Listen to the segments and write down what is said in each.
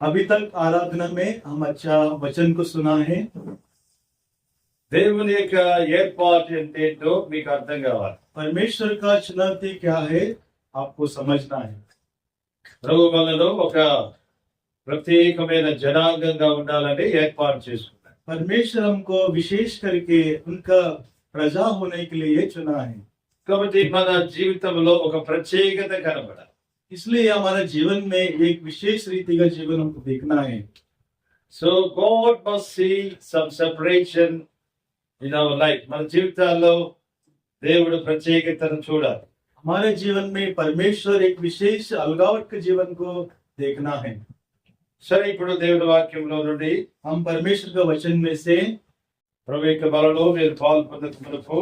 अभी तक आराधना में हम अच्छा वचन को सुना है। దేవుని యొక్క ఏర్పాటు ఏంటో మీకు అర్థం కావాలి. परमेश्वर का चुनौती क्या है आपको समझना है। ప్రభు మనలో ఒక ప్రత్యేకమైన జనాంగంగా ఉండాలని ఏర్పాటు చేసుకున్నాడు. परमेश्वर हमको विशेष करके उनका प्रजा होने के लिए चुना है। కాబట్టి మన జీవితంలో ఒక ప్రత్యేకత కనబడాలి. इसलिए हमारे जीवन में एक विशेष रीति का जीवन हमको देखना है। So God must see some separation in our life. మన జీవితాల్లో దేవుడు ప్రత్యేకతను చూడాలి. हमारे जीवन में परमेश्वर एक विशेष अलगावट के जीवन को देखना है। సరే, ఇప్పుడు దేవుడి వాక్యంలో నుండి हम परमेश्वर का वचन में से ప్రభు యొక్క బలలో మీరు పాల్పొందక మునుపు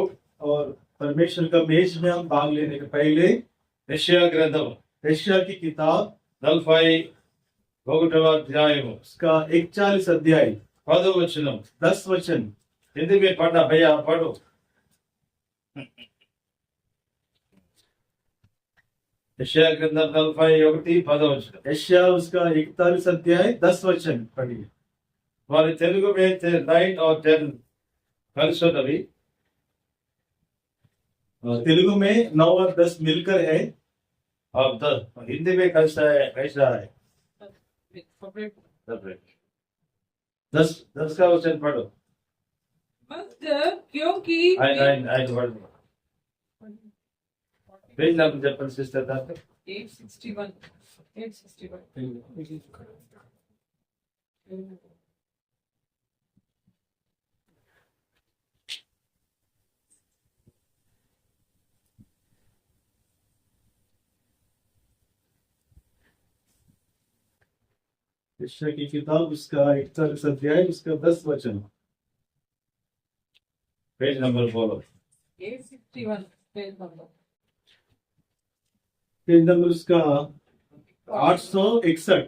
और परमेश्वर का मेज में हम भाग लेने के पहले యెషయా గ్రంథం यशायाह की किताब 41వ అధ్యాయము उसका 41 अध्याय 10వ వచనం. 10 वचन। हिंदी में पढ़ना भैया, पढ़ो. यशाया ग्रंथम 41:10 वचन. यशायाह उसका 41 अध्याय 10 वचन पढ़िए। हमारे तेलुगु में 9 और 10 కలిసినవి. तेलुगु में 9 और 10 मिलकर है। अब 10 हिंदी में कैसा है? सेपरेट. 10 का वचन पढ़ो. क्योंकि I पढ़. पेज नंबर जपन सिस्टर था 861 यशायाह की किताब उसका 41 अध्याय उसका 10 वचन। पेज नंबर बोलो. 861 पेज नंबर। पेज नंबर उसका 861।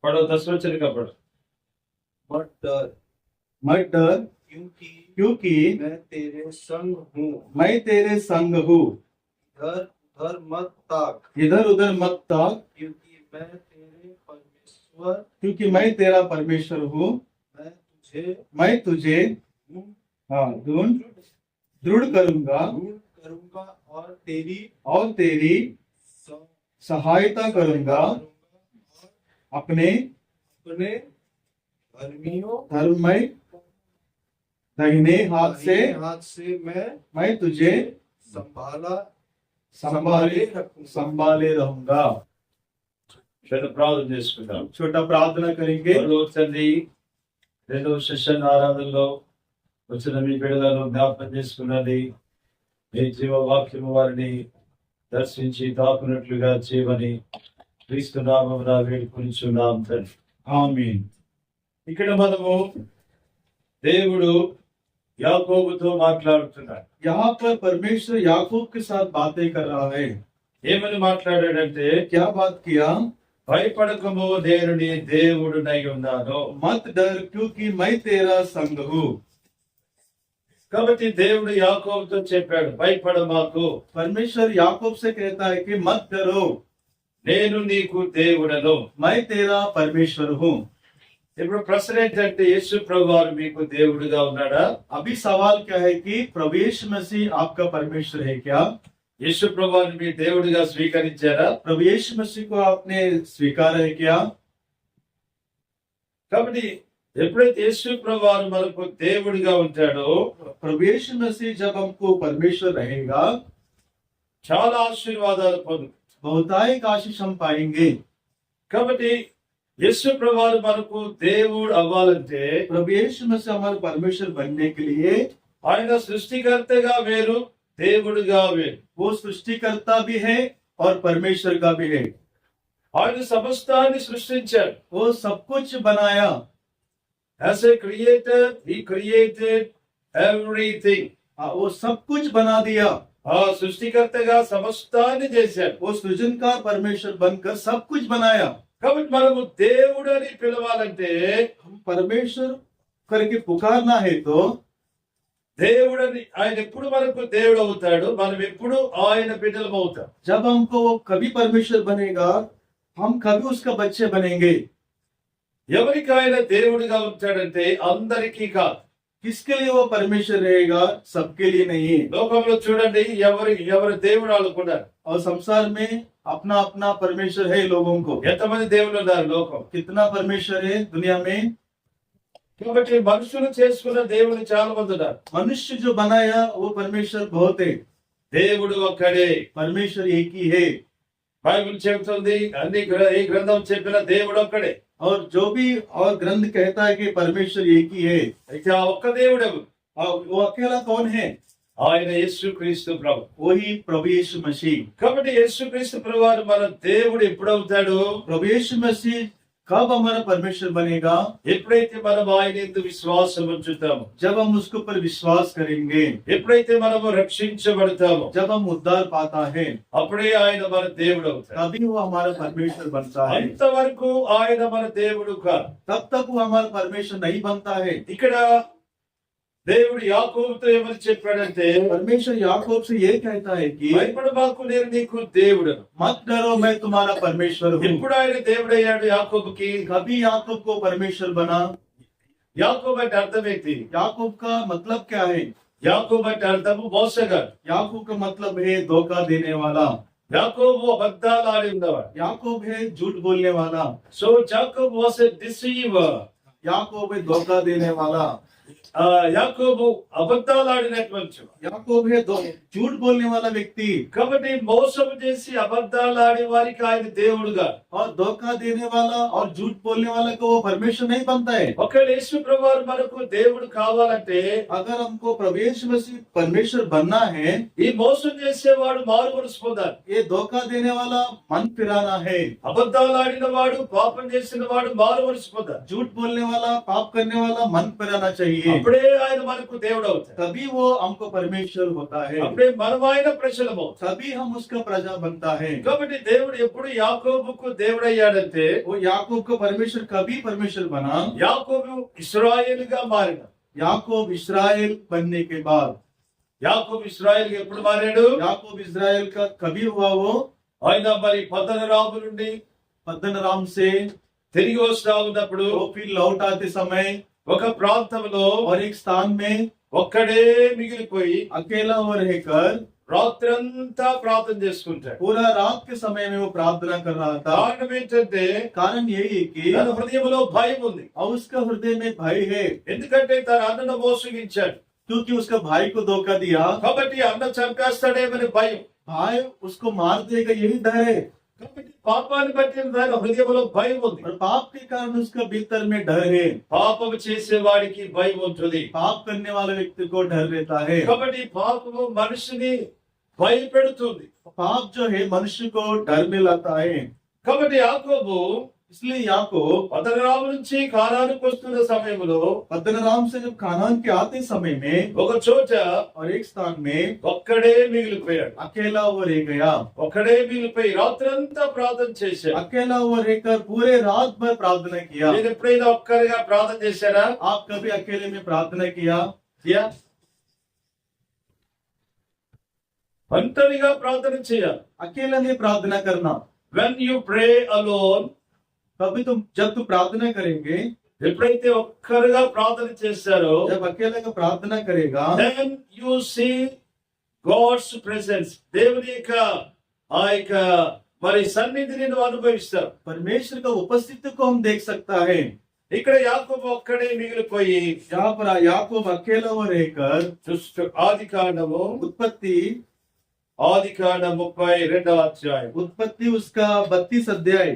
पढ़ो 10 वचन का पढ़ो. मत डर क्योंकि मैं तेरे संग हूँ। मैं तेरे संग हूँ। इधर उधर मत ताक, इधर उधर मत ताक, क्योंकि मैं तेरे परमेश्वर, क्योंकि मैं तेरा परमेश्वर हूँ। मैं तुझे दृढ़ करूंगा और तेरी सहायता करूंगा। अपने धर्ममय दाहिने हाथ से मैं तुझे संभाले रहूंगा। చిన్న ప్రార్థన చేసుకుందాం. छोटा प्रार्थना करेंगे। తండ్రి, రెండో సెషన్ ఆరాధనలో వచ్చిన మీ బిడ్డలను జ్ఞాపకం చేసుకున్నది మీ జీవ వాక్యము వారిని దర్శించి తాకున్నట్లుగా చేయమని క్రీస్తు నామమున వేడుకొనిచున్నాం తండ్రి. आमीन। ఇక్కడ మనము దేవుడు యాకోబుతో మాట్లాడుతున్నాడు. यहाँ पर परमेश्वर याकूब के साथ बातें कर रहा है। ఏమని మాట్లాడాడంటే, क्या बात किया? భయపడకము, నేను నీ దేవుడునై ఉన్నాను. मत डर क्योंकि मैं तेरा संग हूँ। కాబట్టి దేవుడు యాకోబుతో చెప్పాడు, భయపడమాకు, परमेश्वर याकूब से कहता है कि मत डरो, నేను నీకు దేవుడను. मैं तेरा परमेश्वर हूँ। ఇప్పుడు ప్రశ్న ఏంటంటే, యేసు ప్రభువారు మీకు దేవుడుగా ఉన్నాడా? अभी सवाल क्या है कि प्रभु यीशु मसीह आपका परमेश्वर है क्या? యేసు ప్రభువారిని మీ దేవుడిగా స్వీకరించారా? प्रभु यीशु मसीह को आपने स्वीकार है क्या? కాబట్టి ఎప్పుడైతే యేసు ప్రభువారు మనకు దేవుడిగా ఉంటాడో, प्रभु यीशु मसीह जब हमको परमेश्वर रहेगा, చాలా ఆశీర్వాదాలు పొందు. बहुतायत आशीष हम पाएंगे। కాబట్టి యేసు ప్రభువారు మనకు దేవుడు అవ్వాలంటే, प्रभु यीशु मसीह हमारे परमेश्वर बनने के लिए ఆయన సృష్టికర్తగా వేరు, దేవుడిగా వేరు. वो सृष्टिकर्ता भी है और परमेश्वर का भी है। ఆయన సమస్తాన్ని సృష్టించాడు. वो सब कुछ बनाया। As a creator, he created everything. वो सब कुछ बना दिया। ఆ సృష్టికర్తగా సమస్తాన్ని చేశాడు. वो सृजनकार परमेश्वर बनकर सब कुछ बनाया। కాబట్టి మనము దేవుడు అని పిలవాలంటే, हम परमेश्वर करके पुकारना है तो దేవుడని ఆయన ఎప్పుడు మనకు దేవుడు అవుతాడు, మనం ఎప్పుడు ఆయన బిడ్డలం అవుతాం. जब हमको वो कभी परमेश्वर बनेगा, हम कभी उसका बच्चे बनेंगे। ఎవరికైనా దేవుడిగా ఉంటాడంటే అందరికీ కాదు. किसके लिए वो परमेश्वर रहेगा? सबके लिए नहीं। లోకంలో చూడండి ఎవరి దేవుడు అనుకున్నారు. और संसार में अपना अपना परमेश्वर है लोगों को। ఎంతమంది దేవుళ్ళు ఉన్నారు లోకం? कितना परमेश्वर है दुनिया में? కాబట్టి మనుషులు చేసుకున్న దేవుడు చాలా మంది ఉన్నారు. मनुष्य जो बनाया वो परमेश्वर बहुत है। దేవుడు ఒక్కడే. परमेश्वर एक ही है। బైబిల్ చెబుతుంది ఈ గ్రంథం చెప్పిన దేవుడు ఒక్కడే. और जो भी और ग्रंथ कहता है कि परमेश्वर एक ही है। అయితే ఆ ఒక్క దేవుడు ఎవరు? और वो अकेला कौन है? ఆయన యేసుక్రీస్తు ప్రభు. वही प्रभु यीशु मसीह। కాబట్టి యేసుక్రీస్తు ప్రభు వారు మన దేవుడు ఎప్పుడవుతాడు? प्रभु यीशु मसीह कब हमारा परमेश्वर बनेगा? ఎప్పుడైతే మనం ఆయన యందు విశ్వాసం ఉంచుతామో, जब हम उसके ऊपर विश्वास करेंगे, ఎప్పుడైతే మనము రక్షించబడతామో, जब हम उद्धार पाता है, అప్పుడే ఆయన మన దేవుడు అవుతాడు. तभी वो हमारा परमेश्वर बनता है। అంతవరకు ఆయన మన దేవుడు కాదు. तब तक वो हमारा परमेश्वर नहीं बनता है। ఇక్కడ దేవుడు యాకోబుతో ఏమని చెప్పాడంటే, परमेश्वर याकूब से ये कहता है कि భయపడబాకు, నేను నీకు దేవుడను. मत डरो, मैं तुम्हारा परमेश्वर हूँ। ఎప్పుడు ఆయన దేవుడయ్యాడు యాకోబుకి? कभी याकूब को परमेश्वर बना? యాకోబు అంటే అర్థం ఏంటి? याकूब का मतलब क्या है? యాకోబు అంటే అర్థము మోసగాడు. याकूब का मतलब है धोखा देने वाला। యాకోబు అబద్ధాలు ఆడి ఉన్నవాడు. याकूब है झूठ बोलने वाला। So Jacob was a deceiver. याकूब है धोखा देने वाला। యాకోబు అబద్ధాలు ఆడినటువంటి వాడు. याकूब है झूठ बोलने वाला व्यक्ति। కాబట్టి మోసం చేసి అబద్ధాలు ఆడే వారికి ఆయన దేవుడుగా, और धोखा देने वाला और झूठ बोलने वाला को वो परमेश्वर नहीं बनता है। ఒకవేళ యేసు ప్రభువారు మనకు దేవుడు కావాలంటే, अगर हमको प्रवेश मसीह परमेश्वर बनना है, ఈ మోసం చేసేవాడు మారు మనసు పొందాలి. ये धोखा देने वाला मन फिराना है। అబద్ధాలు ఆడిన వాడు, పాపం చేసిన వాడు మారు మనసు పొందాలి. झूठ बोलने वाला पाप करने वाला मन फिराना चाहिए। అప్పుడే ఆయన మనకు దేవుడు అవుతాడు. तभी वो हमको परमेश्वर होता है। అప్పుడే మనం ఆయన ప్రజలము. तभी हम उसका प्रजा बनता है। కాబట్టి దేవుడు ఎప్పుడు యాకోబుకు దేవుడయ్యాడంటే, वो याकूब को परमेश्वर कभी परमेश्वर बना? యాకోబు ఇశ్రాయేలుగా మారిన. याकूब इस्राएल बनने के बाद। యాకోబు ఇశ్రాయేలుగా ఎప్పుడు మారాడు? याकूब इस्राएल का कभी हुआ? वो ఆయన మరి పద్దనరాము నుండి पद्दनराम से తిరిగి వస్తా ఉన్నప్పుడు वो फिर लौट आते समय ఒక ప్రాంతంలో और एक स्थान में ఒక్కడే మిగిలిపోయి अकेला वो रहकर రాత్రంతా ప్రార్థన చేసుకుంటాడు. पूरा रात के समय में वो प्रार्थना कर रहा था। కారణం ఏంటంటే, कारण यही है कि తన హృదయంలో భయం ఉంది. और उसका हृदय में भय है, ఎందుకంటే తన అన్నను మోసగించాడు. क्योंकि उसका भाई को धोखा दिया। కాబట్టి అన్న చంపేస్తాడేమని భయం. भाई उसको मार देगा यही डर है। కాబట్టి పాపాన్ని బట్టి తన హృదయంలో భయం ఉంది. और पाप के कारण उसका भीतर में डर है। పాపము చేసేవాడికి భయం ఉంటుంది. पाप करने वाले व्यक्ति को डर रहता है। కాబట్టి పాపము మనిషిని భయపెడుతుంది. पाप जो है मनुष्य को डर में लाता है। కాబట్టి యాకోబు इसलिए याकूब పద్దనరాము నుంచి కానానుకు వస్తున్న సమయంలో पद्दनराम से जब कानान के आते समय में ఒక చోట और एक स्थान में ఒక్కడే మిగిలిపోయాడు. अकेला वो रह गया। ఒక్కడే మిగిలిపోయి రాత్రంతా ప్రార్థన చేశాడు. अकेला वो रहकर पूरे रात भर प्रार्थना किया। నేను ఎప్పుడైనా ఒక్కరిగా ప్రార్థన చేశారా? आप कभी अकेले में प्रार्थना किया? ఒంటరిగా ప్రార్థన చేయాలి. अकेले में प्रार्थना करना। when you pray alone, कभी तुम जब तुम प्रार्थना करेंगे, ఎప్పుడైతే ఒక్కరుగా ప్రార్థన చేశారో, जब अकेले का प्रार्थना करेगा, then you see God's presence. దేవుని యొక్క ఆ యొక్క మరి సన్నిధిని నువ్వు అనుభవిస్తావు. परमेश्वर का उपस्थिति को हम देख सकता है। ఇక్కడ యాకోబు ఒక్కడే మిగిలిపోయి यहाँ पर याकूब अकेला वो रहकर ఆదికాండము उत्पत्ति 32వ అధ్యాయం. उत्पत्ति उसका 32 अध्याय।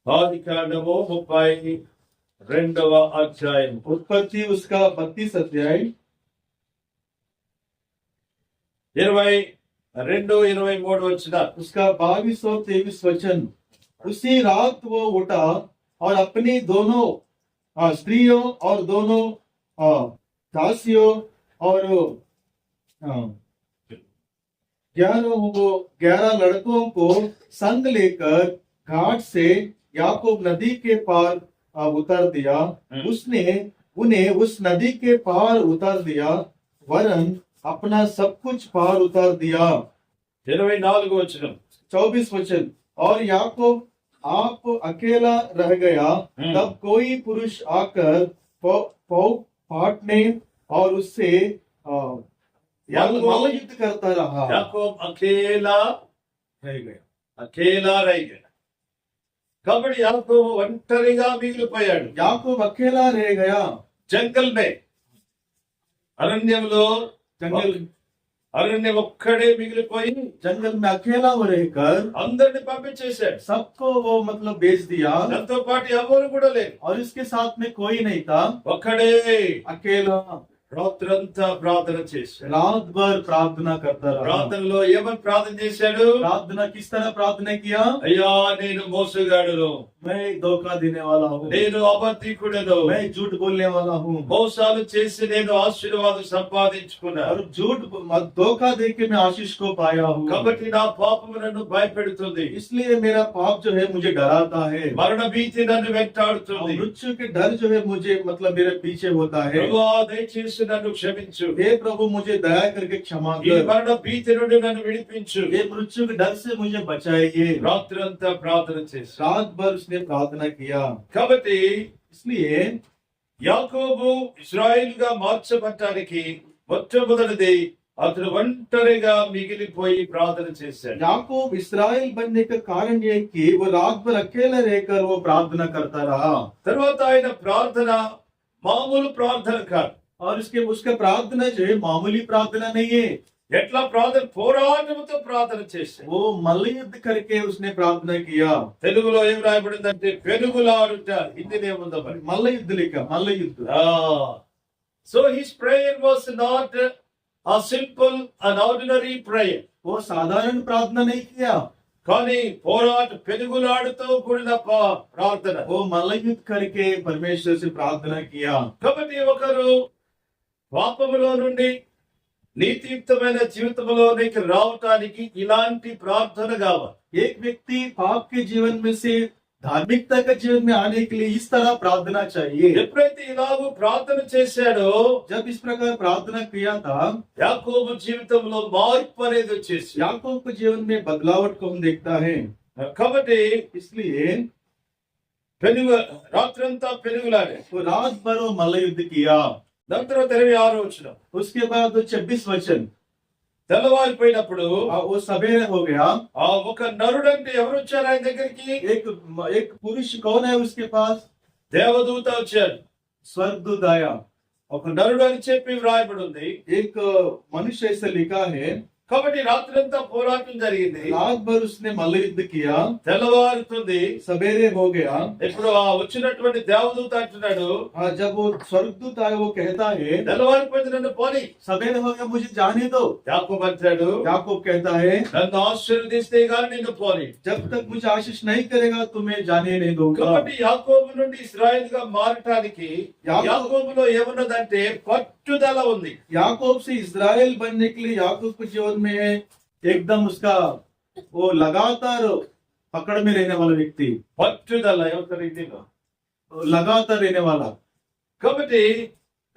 ఆదికాండము 32వ అధ్యాయం. उत्पत्ति उसका 32 अध्याय 22-23 वचन। उसका 22 और 23 वचन। उसी रात वो उठा और अपनी दोनों स्त्रियों और दोनों दासियों और 11 लड़कों को संग लेकर घाट से याकूब नदी के पार उतार दिया। उसने उन्हें उस नदी के पार उतार दिया, वरन अपना सब कुछ पार उतार दिया। 24 వచనం. 24 वचन। और याकूब आप अकेला रह गया, तब कोई पुरुष आकर पौ फाटने और उससे मल्ल युद्ध करता रहा। యాకోబు అకేలా रह गया। అకేలా రైగా. కాబట్టి యాకోబు ఒంటరిగా మిగిలిపోయాడు. याकूब अकेला रह गया। జంగల్ మే, అరణ్యంలో, అరణ్యం ఒక్కడే మిగిలిపోయి जंगल में अकेला वो रहकर అందరిని పంపించేశాడు. सबको वो मतलब बेच दिया, దాంతో పాటు ఎవరు కూడా లేరు. और इसके साथ में कोई नहीं था, ఒక్కడే अकेला రాత్రంతా ప్రార్థన చేశాడు. रात भर प्रार्थना करता रहा। ప్రార్థనలో ఏమని ప్రార్థన చేశాడు? प्रार्थना किस तरह प्रार्थना किया? అయ్యా నేను మోసగాడును, मैं धोखा देने वाला हूँ, నేను అబద్ధికుడను, मैं झूठ बोलने वाला हूँ, మోసాలు చేసి నేను ఆశీర్వాదం సంపాదించుకున్నాను. और धोखा दे के मैं आशीष को पाया हूँ। కాబట్టి నా పాపము నన్ను భయపెడుతుంది, इसलिए मेरा पाप जो है मुझे डराता है, మరణ భీతి నన్ను और వెంటాడుతుంది. मृत्यु के डर जो है मुझे मतलब मेरे पीछे होता है। ప్రభువా దయచేసి నన్ను క్షమించు, हे प्रभु मुझे दया करके क्षमा ఈ कर, మరణ భీతి నుండి నన్ను విడిపించు. ये मृत्यु के डर से मुझे बचाइए। రాత్రంతా ప్రార్థన చేశాడు. रात भर उसने प्रार्थना किया। కాబట్టి इसलिए యాకోబు ఇశ్రాయేలుగా మార్చబడటానికి మొట్టమొదటిది అతను ఒంటరిగా మిగిలిపోయి ప్రార్థన చేశాడు. याकूब इसराइल बनने का कारण ये कि वो रात भर अकेले रहकर वो प्रार्थना करता रहा, తర్వాత ఆయన ప్రార్థన మామూలు ప్రార్థన కాదు. और उसका प्रार्थना जो है मामूली प्रार्थना नहीं है। ఎట్లా ప్రార్థన? పోరాటంతో ప్రార్థన చేశాడు. वो मल्ल युद्ध करके उसने प्रार्थना किया। తెలుగులో ఏం రాయబడిందంటే పెనుగులాడుట. హిందీలో మరి मल्ल युद्ध लिखा, मल्ल युद्ध। So his prayer was not a simple an ordinary prayer. वो साधारण प्रार्थना नहीं किया, కానీ పెనుగులాడుతో కూడిన ప్రార్థన. वो मल्ल युद्ध करके परमेश्वर से प्रार्थना किया। కాబట్టి ఒకరు పాపములో నుండి నీతియుక్తమైన జీవితంలోనికి రావటానికి ఇలాంటి ప్రార్థన కావాలి. एक व्यक्ति पाप के जीवन में से धार्मिकता के जीवन में आने के लिए इस तरह प्रार्थना चाहिए। ఎప్పుడైతే ఇలాగూ ప్రార్థన చేశాడో जब इस प्रकार प्रार्थना किया था, యాకోబు జీవితంలో మార్పు అనేది వచ్చేసి, याकूब के जीवन में बदलावट को हम देखता है। కాబట్టి इसलिए రాత్రంతా పెనుగులాడే. वो रात भर वो मल्ल युद्ध किया। దాని తర్వాత 26 వచనం. उसके बाद 26 वचन। తెల్లవారిపోయినప్పుడు वो सवेरे हो गया। ఆ ఒక నరుడు అంటే ఎవరు వచ్చారు ఆయన దగ్గరికి? एक पुरुष कौन है उसके पास? దేవదూత వచ్చాడు. स्वर्गदूत आया। ఒక నరుడు అని చెప్పి వ్రాయబడి ఉంది. एक मनुष्य ऐसा लिखा है। కాబట్టి రాత్రంతా పోరాటం జరిగింది. रात भर उसने मल्ल युद्ध किया। తెల్లవారుతుంది. सवेरे हो गया। ఇప్పుడు ఆ వచ్చినటువంటి దేవదూత అంటున్నాడు, जब वो स्वर्गदूत आया वो कहता है, తెల్లవారిపోయింది నన్ను పోని. सवेरे हो गया मुझे जाने दो। యాకోబు అంటాడు, याकूब कहता है, నన్ను ఆశీర్వదిస్తే గాని నిన్ను పోని. जब तक मुझे आशीष नहीं करेगा तुम्हें जाने नहीं दूंगा। కాబట్టి యాకోబు నుండి ఇశ్రాయేల్ గా మారటానికి యాకోబులో ఏమున్నదంటే పట్టుదల ఉంది. याकूब से इस्राएल बनने के लिए याकूब के जीवन में एकदम उसका वो लगातार पकड़ में रहने वाला व्यक्ति, పట్టుదల ఎవరి రీతిలో लगातार रहने वाला। కాబట్టి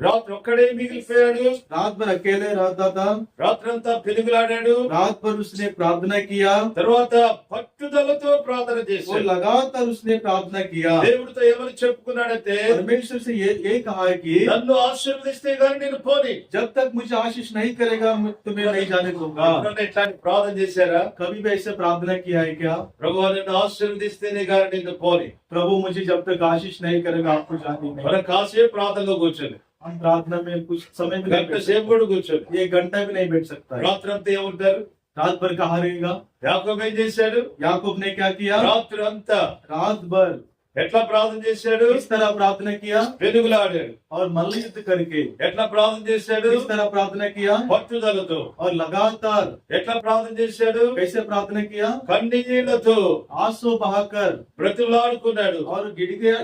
రాత్రి ఒక్కడే మిగిలిపోయాడు. रात भर अकेले रहता था। రాత్రంతా పెనుగులాడాడు. रात भर उसने प्रार्थना किया। తర్వాత పట్టుదలతో ప్రార్థన वो చేశాడు. लगातार उसने प्रार्थना किया। దేవుడితో ఏమని చెప్పుకున్నాడంటే, परमेश्वर से ये कहा है कि నన్ను ఆశీర్వదిస్తే గాని నేను పోని. जब तक मुझे आशीष नहीं करेगा मैं तुम्हें नहीं जाने दूंगा। ఎప్పుడన్నా ఇట్లాంటి ప్రార్థన చేశారా? कभी भी ऐसे प्रार्थना किया है क्या? ప్రభువా నన్ను ఆశీర్వదిస్తేనే గాని నిన్ను పోని. प्रभु मुझे जब तक आशीष नहीं करेगा आपको जाने नहीं। మనం కాసేపు ప్రార్థనలో కూర్చొని हम प्रार्थना में कुछ समय भी नहीं గంట बैठ సేపు सकते। కూడా కూర్చొని ये घंटा भी नहीं बैठ सकता है। రాత్రంతా ఏముంటారు? रात भर कहाँ रहेगा? యాకోబు ఏం చేశాడు? याकूब ने क्या किया? రాత్రి అంతా रात भर ఎట్లా ప్రార్థన చేశాడు? इस तरह प्रार्थना किया పెనుగులాడాడు. और मल्ल युद्ध करके ఎట్లా ప్రార్థన చేశాడు? इस तरह प्रार्थना किया పట్టుదలతో. और लगातार ఎట్లా ప్రార్థన చేశాడు? कैसे प्रार्थना किया? కన్నీళ్లతో आंसू बहाकर బ్రతిమలాడుకున్నాడు. और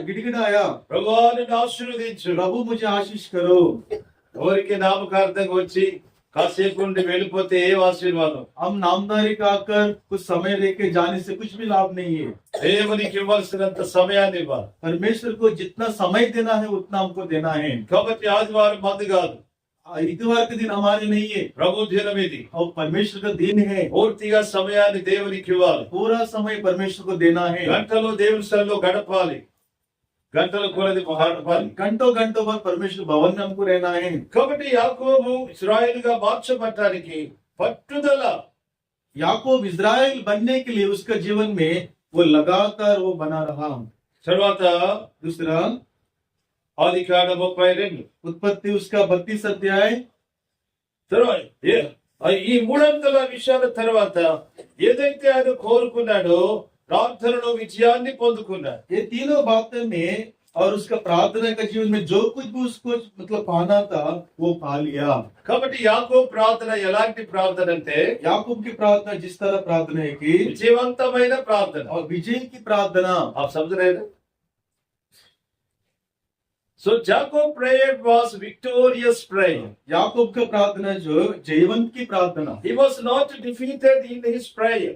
गिड़गिड़ाया, ప్రభువా నన్ను ఆశీర్వదించు. प्रभु मुझे आशीष करो। ఎవరికి నామకార్థంగా వచ్చి కాసేపు ఉండి వెళ్ళిపోతే ఏ ఆశీర్వాదం? हम नामधारी का आकर कुछ समय लेके जाने से कुछ भी लाभ नहीं है। దేవునికి ఇవ్వాల్సినంత సమయాన్ని ఇవ్వాలి. परमेश्वर को जितना समय देना है उतना हमको देना है। కాబట్టి ఆదివారం మందు కాదు, इतवार का दिन हमारे नहीं है, ప్రభు దినం ఇది. और परमेश्वर का दिन है. పూర్తిగా సమయాన్ని దేవునికి ఇవ్వాలి. पूरा समय परमेश्वर को देना है. గంటలు దేవుని సన్నిధిలో గడపాలి. గంటల కొలది గడపాలి. घंटों घंटों भर परमेश्वर भवन में हमको रहना है. కాబట్టి యాకోబు ఇశ్రాయేలుగా మార్చబడటానికి పట్టుదల, याकूब इज़राइल बनने के लिए उसका जीवन में वो लगातार वो बना रहा. తర్వాత दूसरा ఆదికాండం 32. उत्पत्ति उसका 32 अध्याय. తర్వాత ఈ మూడంతల విషయాల తర్వాత ఏదైతే ఆయన కోరుకున్నాడో ప్రార్థనలో విజయాన్ని పొందుకున్నాడు. ये तीनों बातें में और उसका प्रार्थना का जीवन में जो कुछ भी उसको मतलब पाना था वो पा लिया. కాబట్టి యాకోబు ప్రార్థన ఎలాంటి ప్రార్థన అంటే याकूब की प्रार्थना जिस तरह प्रार्थना है कि విజయవంతమైన ప్రార్థన. और विजय की प्रार्थना. आप समझ रहे हैं? So Jacob prayer was victorious prayer. याकूब का प्रार्थना जो जयवंत की प्रार्थना. He was not defeated in his prayer.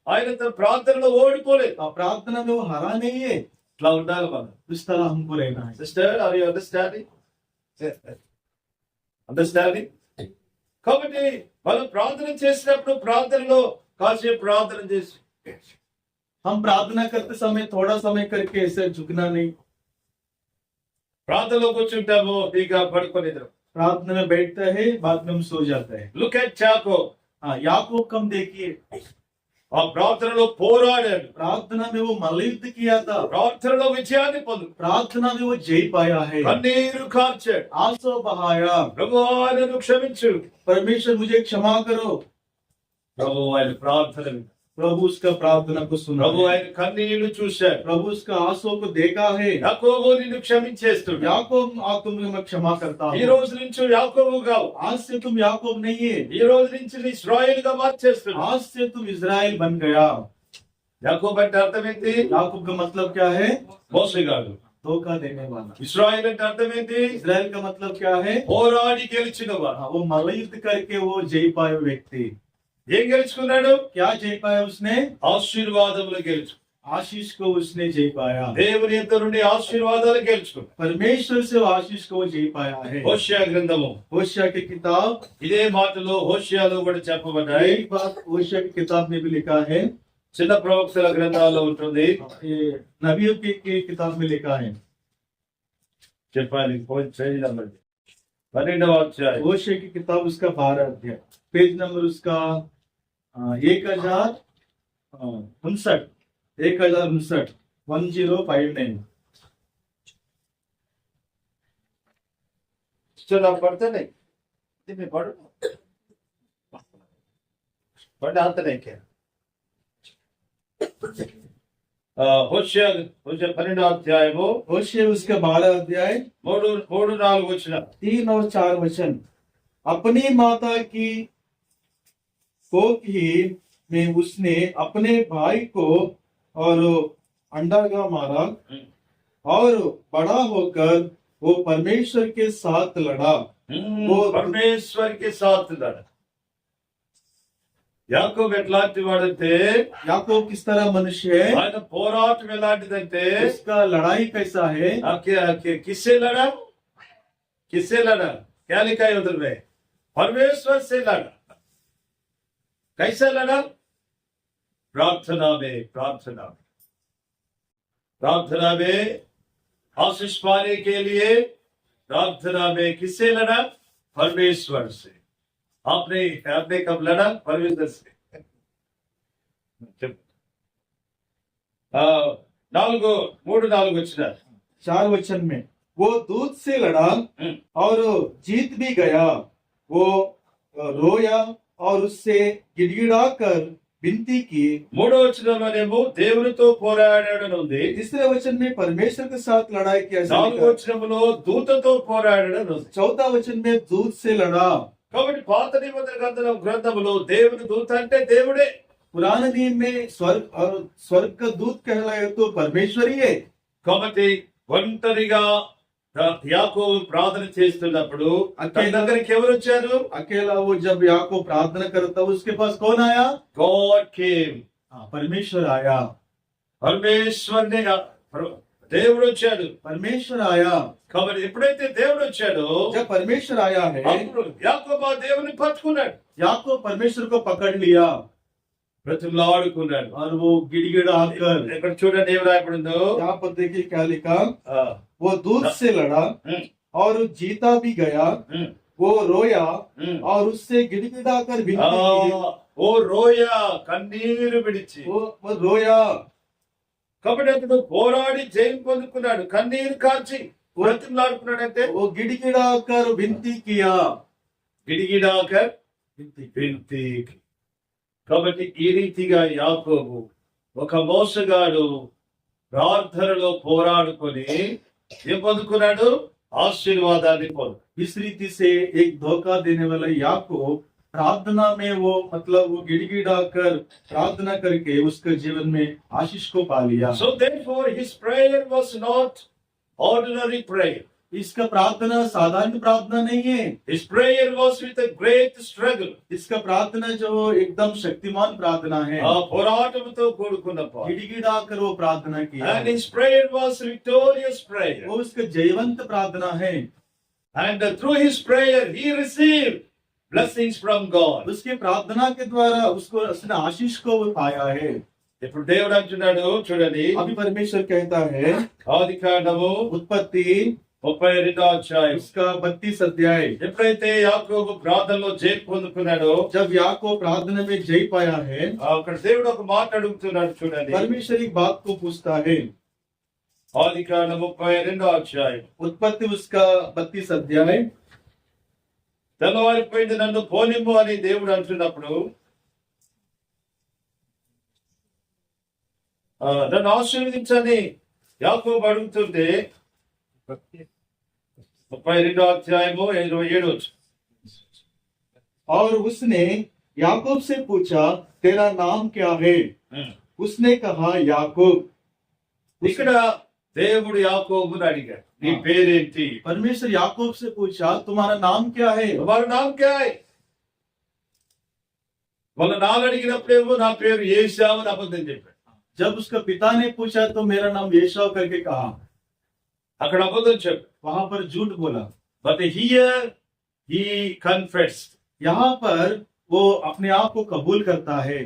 ఆయన తన ప్రార్థనలో ఓడిపోలేదు. और प्रार्थना में वो हारा नहीं है. ఇట్లా ఉండాలి మనం. इस तरह हमको रहना है. Sister, are you understanding? Understanding? కాబట్టి మనం ప్రార్థన చేసినప్పుడు ప్రార్థనలో కాసేపు ప్రార్థన చేసి हम प्रार्थना करते समय थोड़ा समय करके ऐसे झुकना नहीं. ప్రార్థనలో కూర్చుంటాము, ఇక పడుకోనిద్దాం. प्रार्थना में बैठता है, बाद में हम सो जाता है. లుక్ ఎట్ యాకోబ్. हाँ, याकूब कम देखिए, ఆ ప్రార్థనలో పోరాడాడు. प्रार्थना में वो मल्लयुद्ध किया था. ప్రార్థనలో విజయాన్ని పొందు. प्रार्थना में वो जय पाया है. కన్నీరు కార్చాడు. आंसू बहाया. ప్రభువా నన్ను క్షమించు. परमेश्वर मुझे क्षमा करो. ప్రభు ఆయన ప్రార్థన విన్నాడు. प्रभु उसका प्रार्थना को सुना. ప్రభు ఆయన కన్నీళ్లు చూశాడు. प्रभु उसका आंसू को देखा है. యాకోబు నిన్ను క్షమించేస్తున్నాడు. याकूब आप तुम मैं क्षमा करता ఈ हूँ. రోజు నుంచి యాకోబు కావు. आज से तुम याकूब नहीं है, ఈ రోజు నుంచి నీ ఇశ్రాయేలుగా మార్చేస్తున్నాడు. आज से तुम इज़राइल बन गया. యాకోబు అంటే అర్థం ఏంటి? याकूब का मतलब क्या है? మోసగాడు. धोखा देने वाला. ఇశ్రాయేల్ అంటే అర్థం ఏంటి? इज़राइल का मतलब क्या है? పోరాడి గెలిచిన వాడు. हाँ, वो मल्लयुद्ध करके वो जय पाए व्यक्ति. ఏం గెలుచుకున్నాడు? क्या जय पाया उसने? ఆశీర్వాదములు గెలుచు. आशीष को उसने जय पाया. దేవుని యొద్ద నుండి ఆశీర్వాదాలు గెలుచుకున్నాడు. परमेश्वर से वो आशीष को वो जय पाया है. హోషేయ గ్రంథము होशिया की किताब. ఇదే మాటలో హోషేయలో కూడా చెప్పబడ్డాయి. यही बात होशिया की किताब में भी लिखा है. చిన్న ప్రవక్తల గ్రంథాల్లో ఉంటుంది. ये नबियों की किताब में लिखा है. చెప్పాలి పోయి చేయాలి. 12వ అధ్యాయం. होशिया की किताब उसका 12 अध्याय, पेज नंबर उसका 1059 1059. चलो आप पढ़ते नहीं? में पढ़ो. पढ़ने आते नहीं क्या? హోషేయ 12వ అధ్యాయము होशिया उसका 12 अध्याय 3-4 వచనం. 3 और 4 वचन. अपनी माता की कोख ही में उसने अपने भाई को और अंडागा मारा और बड़ा होकर वो परमेश्वर के साथ लड़ा. పరమేశ్వర్ కి సాత్ లడ. యాకోబు ఎట్లాంటి వాడంటే याकूब किस तरह मनुष्य है? ఆయన పోరాటం ఎలాంటిదంటే उसका लड़ाई कैसा है? किससे लड़ा? किससे लड़ा? क्या लिखा है उधर में? परमेश्वर से लड़ा. कैसे लड़ा? प्रार्थना में. प्रार्थना में आशीष पाने के लिए प्रार्थना में किससे लड़ा? परमेश्वर से. आपने कब लड़ा? परमेश्वर से. 3-4 వచ్చిన 4 वचन में वो दूत से लड़ा और जीत भी गया. वो रोया और उससे गिड़गिड़ा कर विनती की. 3వ వచనంలోనేమో దేవునితో పోరాడాడని ఉంది. तीसरे वचन में परमेश्वर के साथ लड़ाई किया. 4వ వచనంలో దూతతో పోరాడాడని ఉంది. चौथा वचन में दूत से लड़ा. కాబట్టి పాత నిబంధన గ్రంథంలో దేవుని దూత అంటే దేవుడే. पुराने नियम में स्वर्ग का दूत कहलाए तो परमेश्वर ही है. కాబట్టి ఒంటరిగా యాకోబు ప్రార్థన చేస్తున్నప్పుడు తన దగ్గరికి ఎవరు వచ్చారు? अकेला वो जब याकूब प्रार्थना करता उसके पास कौन आया? God came. परमेश्वर आया. परमेश्वर ने దేవుడు వచ్చాడు. परमेश्वर आया। కాబట్టి ఎప్పుడైతే దేవుడు వచ్చాడో जब परमेश्वर आया है, అప్పుడు యాకోబు ఆ దేవుని పట్టుకున్నాడు, याकूब परमेश्वर को पकड़ लिया బ్రతిమలాడుకున్నాడు. और वो गिड़गिड़ा कर, ఇక్కడ చూడండి ఏం రాయబడిందో. यहाँ पर देखिए क्या लिखा, ఆ, वो दूध से लड़ा ఉమ్, और जीता भी गया, ఉమ్, वो रोया ఉమ్. और उससे गिड़गिड़ा कर ఆ, विनती की। ఓ రోయ కన్నీరు విడిచి. वो रोया, కాబట్టి అతడు పోరాడి జయం పొందుకున్నాడు, కన్నీరు కార్చి బ్రతిమలాడుకున్నాడంటే वो गिड़गिड़ा कर विनती किया। గిడిగిడాకర్ विनती की। వింతి. కాబట్టి ఈ రీతిగా యాకోబు ఒక మోసగాడు ప్రార్థనలో పోరాడుకొని ఏం పొందుకున్నాడు? ఆశీర్వాదాన్ని పొందు. इस रीति से एक धोखा देने वाला याकूब प्रार्थना में वो मतलब वो गिड़गिड़ा कर प्रार्थना करके उसके जीवन में आशीष को पा लिया। So therefore his prayer was not ordinary prayer. इसका प्रार्थना साधारण प्रार्थना नहीं है, His prayer was with a great struggle. इसका प्रार्थना जो एकदम शक्तिमान प्रार्थना है, ఆ పోరాటంతో కూడుకున్న పాట. गिड़गिड़ा कर वो प्रार्थना किया। And his prayer was victorious prayer. वो उसका जयवंत प्रार्थना है। And through his prayer he received blessings from God. उसके प्रार्थना के द्वारा उसको उसने आशीष को वो पाया है। ఇప్పుడు దేవుడు అంటున్నాడు చూడండి, अभी परमेश्वर कहता है, ఆది కాండము उत्पत्ति 32వ అధ్యాయం. उसका 32 अध्याय, ఎప్పుడైతే యాకోబు ప్రార్థనలో జయం పొందుకున్నాడో जब याकूब प्रार्थना में जय पाया है, అక్కడ దేవుడు ఒక మాట అడుగుతున్నాడు చూడండి. परमेश्वर एक बात को पूछता है। ఆది కాండము 32వ అధ్యాయం. उत्पत्ति उसका 32 अध्याय, తెల్లవారిపోయింది నన్ను పోనిమ్ము అని దేవుడు అంటున్నప్పుడు నన్ను ఆశీర్వదించని యాకోబు అడుగుతుంటే 32వ అధ్యాయము 27వ వచనం. और उसने याकूब से पूछा, तेरा नाम क्या है? उसने कहा, याकूब। ఇక్కడ దేవుడు యాకోబుని అడిగాడు, నీ పేరేంటి? परमेश्वर याकूब से पूछा, तुम्हारा नाम क्या है? వారి నాम क्या है? వాళ్ళ నాన్న అడిగినప్పుడేమో నా పేరు ఏశావు అని అబద్ధం చెప్పాడు. जब उसका पिता ने पूछा तो मेरा नाम येशाव करके कहा, అక్కడ అబద్ధం చెప్పాడు. वहां पर झूठ बोला। But here he confessed. यहाँ पर वो अपने आप को कबूल करता है,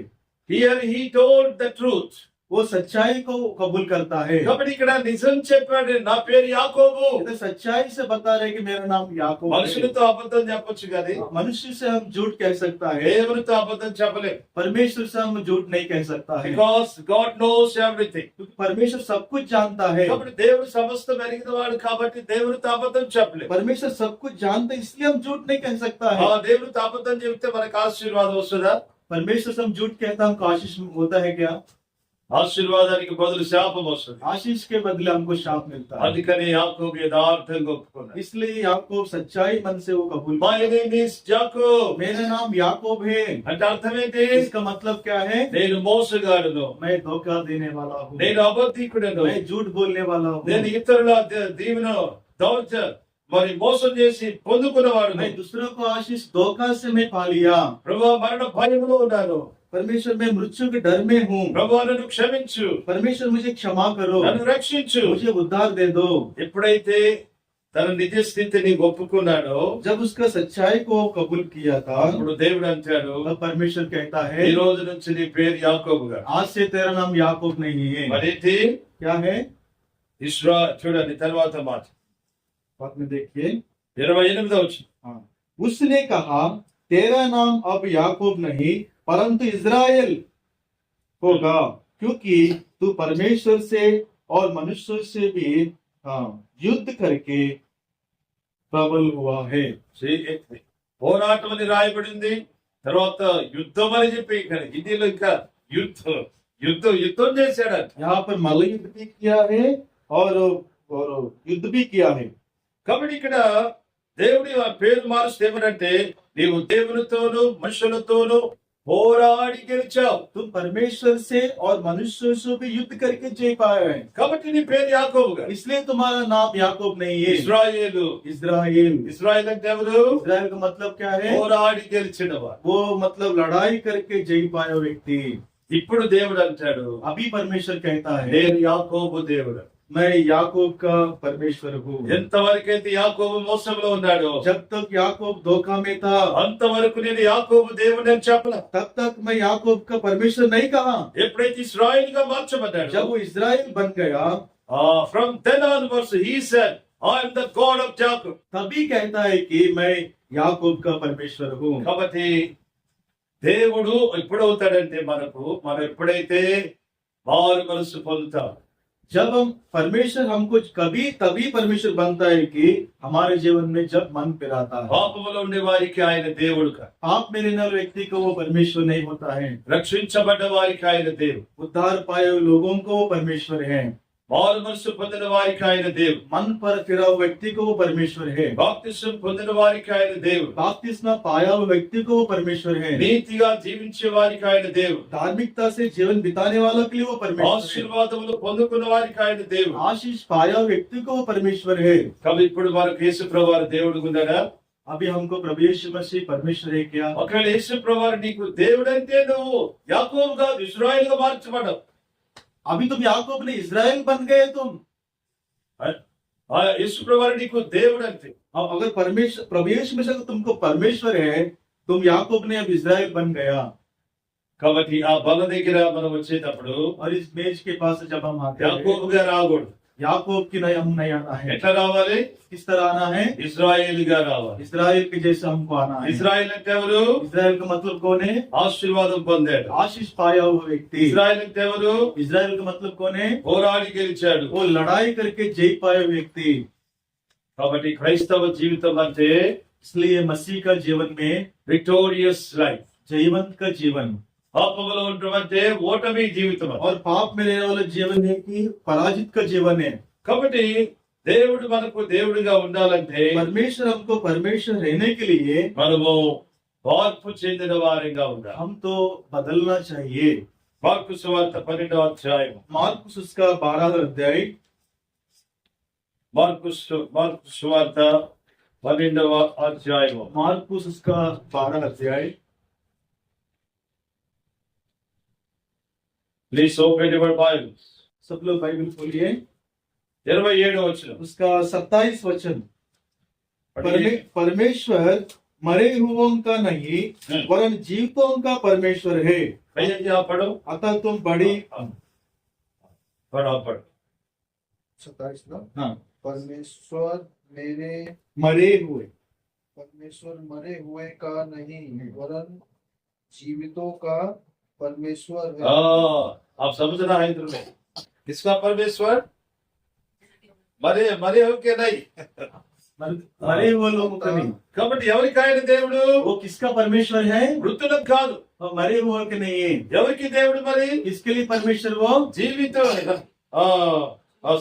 Here he told the truth. वो सच्चाई को कबूल करता है। కాబట్టి ఇక్కడ నిజం చెప్పాడు, నా పేరు యాకోబు. तो सच्चाई से बता रहे कि मेरा नाम याकूब है। మనుషులతో అబద్ధం చెప్పొచ్చు కానీ मनुष्य से हम झूठ कह सकता है, దేవునితో అబద్ధం చెప్పలేం. परमेश्वर से हम झूठ नहीं कह सकता है, Because God knows everything. क्योंकि परमेश्वर सब कुछ जानता है। కాబట్టి దేవుడు సమస్తం ఎరిగిన వాడు కాబట్టి దేవునితో అబద్ధం చెప్పలేం. परमेश्वर सब कुछ जानता है, इसलिए हम झूठ नहीं कह सकता ఆ है। దేవునితో అబద్ధం చెబితే మనకు ఆశీర్వాదం వస్తుందా? परमेश्वर से हम झूठ कहता हमको आशीष होता है क्या? ఆశీర్వాదానికి బదులు శాపం వస్తుంది. आशीष के बदले हमको शाप मिलता है। అందుకని యాకోబు యథార్థంగా ఒప్పుకున్నాడు. इसलिए याकूब सच्चाई मन से वो कबूल My name is Jacob. मेरा नाम याकूब है। అంటే అర్థం ఏంటి? इसका मतलब क्या है? నేను మోసగాడును, मैं धोखा देने वाला हूँ, నేను అబద్ధికుడను, मैं झूठ बोलने वाला हूँ, నేను ఇతరుల దీవెన దౌర్జ మరి మోసం చేసి పొందుకున్నవాడు. मैं दूसरों को आशीष धोखा से मैं पा लिया। ప్రభువా మరణ భయంలో ఉన్నాను, परमेश्वर मैं मृत्यु के डर में हूँ, ప్రభువా నన్ను క్షమించు, परमेश्वर मुझे क्षमा करो, నన్ను రక్షించు. मुझे उद्धार दे दो। ఎప్పుడైతే తన నిజ స్థితిని ఒప్పుకున్నాడో जब उसका सच्चाई को कबूल किया था, అప్పుడు దేవుడు అంటాడు, तब परमेश्वर कहता ఈ है, రోజు నుంచి నీ పేరు యాకోబుగా. आज से तेरा नाम याकूब नहीं है। మరేంటి? क्या है? ఇస్రా చూడండి తర్వాత మాట बात में देखिए, 28వ వచనం. हाँ, उसने कहा, तेरा नाम अब याकूब नहीं परंतु इज़राइल होगा, क्योंकि तू परमेश्वर से और मनुष्य से भी युद्ध करके प्रबल हुआ है। పోరాటం అని రాయబడింది, తర్వాత యుద్ధం అని చెప్పి ఇక్కడ హిందీలో ఇంకా యుద్ధం చేశాడు. यहाँ पर मल्लयुद्ध भी किया है और युद्ध भी किया है। కాబట్టి ఇక్కడ దేవుడి పేరు మారుస్తే ఏమనంటే నీవు దేవునితోనూ మనుషులతోనూ పోరాడి గెలిచావు. तुम परमेश्वर से और मनुष्य से भी युद्ध करके जय पाए हैं, కాబట్టి నీ పేరు యాకోబుగా. इसलिए तुम्हारा नाम याकूब नहीं है, ఇశ్రాయేలు. इज़राइल। ఇశ్రాయేల్ అంటే ఎవరు? इज़राइल का मतलब क्या है? పోరాడి గెలిచినవాడు. वो मतलब लड़ाई करके जय पाया व्यक्ति। ఇప్పుడు దేవుడు అంటాడు, अभी परमेश्वर कहता है, నేను యాకోబు దేవుడు, मैं याकूब का परमेश्वर हूँ। ఎంతవరకైతే యాకోబు మోసంలో ఉన్నాడో जब तक याकूब धोखा में था, అంతవరకు నేను యాకోబు దేవుడు అని చెప్పలా. तब तक मैं याकूब का परमेश्वर नहीं कहा। ఎప్పుడైతే ఇశ్రాయేల్ గా మార్చబడ్డాడు, जब वो इस्राएल बन गया, from then onwards he said, I am the God of Jacob. तभी कहता है कि मैं याकूब का परमेश्वर हूँ। కాబట్టి దేవుడు ఎప్పుడవుతాడంటే మనం ఎప్పుడైతే మారు మనసు పొందుతాం, जब हम परमेश्वर हमको कभी तभी परमेश्वर बनता है कि हमारे जीवन में जब मन फिराता है। పాపములో ఉండే వారికి ఆయన దేవుడు కాదు, पाप में रहने वाले व्यक्ति को वो परमेश्वर नहीं होता है। రక్షించబడ్డ వారికి ఆయన దేవుడు, उद्धार पाए हुए लोगों को वो परमेश्वर है। మారు మనసు పొందిన వారికి ఆయన దేవుడు, मन पर फिरा हुआ व्यक्ति को वो परमेश्वर है। బాప్తిసం పొందిన వారికి ఆయన దేవుడు, बपतिस्मा पाया हुआ व्यक्ति को वो परमेश्वर है। నీతిగా జీవించే వారికి ఆయన దేవుడు, धार्मिकता से जीवन बिताने वालों के लिए वो परमेश्वर है। ఆశీర్వాదములు పొందుకున్న వారికి ఆయన దేవుడు. आशीष पाया हुआ व्यक्ति को वो परमेश्वर है। కాబట్టి ఇప్పుడు మనకు యేసు ప్రభువారు దేవుడు ఉన్నాడా? अभी हमको प्रभु यीशु मसीह परमेश्वर है क्या? ఒకవేళ యేసు ప్రభువారు నీకు దేవుడు అంటే నువ్వు యాకోబు కాదు, ఇశ్రాయేల్ గా మార్చబడ్డావు. अभी तुम याकूब नहीं, इस्राएल बन गए तुम। యేసు ప్రభువారు నీకు దేవుడు అంటే अब अगर परमेश्वर प्रभु यीशु मसीह तुमको परमेश्वर है, तुम याकूब ने अब इस्राएल बन गया। కాబట్టి ఆ బల దగ్గర మనం వచ్చేటప్పుడు और इस मेज के पास जब हम आते हैं, యాకోబుగా రాకూడదు. याकूब की नहीं हम नहीं आना है। ఎట్లా రావాలి? किस तरह आना है? ఇశ్రాయేల్ గా రావాలి. इस्राएल के जैसे हमको आना है। ఇశ్రాయేల్ అంటే ఎవరు? इस्राएल का मतलब कौन है? ఆశీర్వాదం పొందాడు. आशीष पाया हुआ व्यक्ति। ఇశ్రాయేల్ అంటే ఎవరు? इस्राएल का मतलब कौन है? పోరాడి గెలిచాడు. वो लड़ाई करके जय पाया व्यक्ति। కాబట్టి క్రైస్తవ జీవితం అంటే इसलिए मसीह का जीवन में విక్టోరియస్ లైఫ్, जयवंत का जीवन పాపములో ఉండటమంటే ఓటమి జీవితం. और पाप में रहने वाला जीवन है कि पराजित का जीवन है। కాబట్టి దేవుడు మనకు దేవుడిగా ఉండాలంటే परमेश्वर हमको परमेश्वर रहने के लिए మనము మార్పు చెందిన వారిగా ఉండాలి. हम तो बदलना चाहिए। మార్కు సువార్త 12వ అధ్యాయం, मार्कुस उसका 12 अध्याय, మార్కు సువార్త 12వ అధ్యాయం, मार्कुस उसका 12 अध्याय। Please open your Bibles. सब लोग बाइबल खोलिए। 27వ వచనం. उसका 27 वचन। परमेश्वर मरे हुओं का नहीं वरन जीवितों का परमेश्वर है। भैया पढ़ो, अतः तुम बड़ी पढ़ो. 27 ना। हाँ, परमेश्वर मरे हुए मरे हुए का नहीं वरन जीवितों का परमेश्वर है। आप समझना है इधर में, किसका परमेश्वर? मरे हो के नहीं. मरे हुए लोगों का नहीं। కాబట్టి ఎవరికి ఆయన దేవుడు? वो किसका परमेश्वर है? మృతులకు కాదు. वो मरे हुए के नहीं है। ఎవరికి దేవుడు మరి? किसके लिए परमेश्वर? वो జీవితం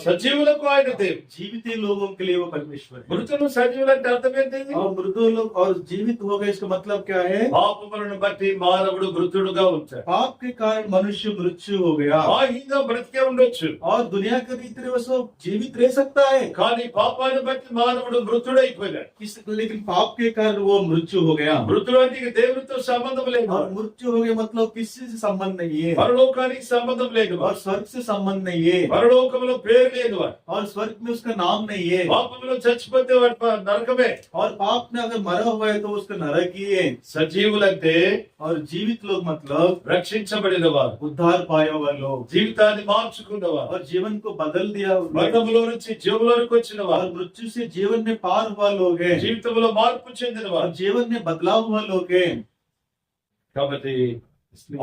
సజీవులకు ఆయన దేవుడు. जीवित लोगों के लिए वो परमेश्वर है। మృతులు సజీవులు అంటే అర్థం ఏంటి? और मृत लोग और जीवित हो गए, इसका मतलब क्या है? పాపములను బట్టి మానవుడు మృతుడుగా ఉంటాడు. पाप के कारण मनुष्य मृत्यु हो गया। బాహ్యంగా బ్రతికే ఉండొచ్చు, और दुनिया के भीतर वो सब जीवित रह सकता है, కానీ పాపాన్ని బట్టి మానవుడు మృతుడైపోయాడు. लेकिन पाप के कारण वो मृत्यु हो गया। మృతుడు అంటే ఇక దేవుడితో సంబంధం లేదు, और मृत्यु हो गया मतलब किसी से संबंध नहीं है, పరలోకానికి సంబంధం లేదు, और स्वर्ग से संबंध नहीं है, పరలోకంలో పేరు లేదు, और स्वर्ग में उसका नाम नहीं है। పాపంలో చచ్చిపోతే వాడి నరకమే. और पाप में अगर मरा हुआ है तो उसका नरक ही है। సజీవులంటే और जीवित लोग मतलब రక్షించబడిన వారు, उद्धार पाया हुआ लोग, జీవితాన్ని మార్చుకున్నవారు, और जीवन को बदल दिया हुआ, మరణంలో నుంచి జీవంలోకి వచ్చిన और వారు, मृत्यु से जीवन में पार हुआ लोग हैं, జీవితంలో మార్పు చెందిన और వారు. जीवन में बदलाव हुआ लोग हैं। కాబట్టి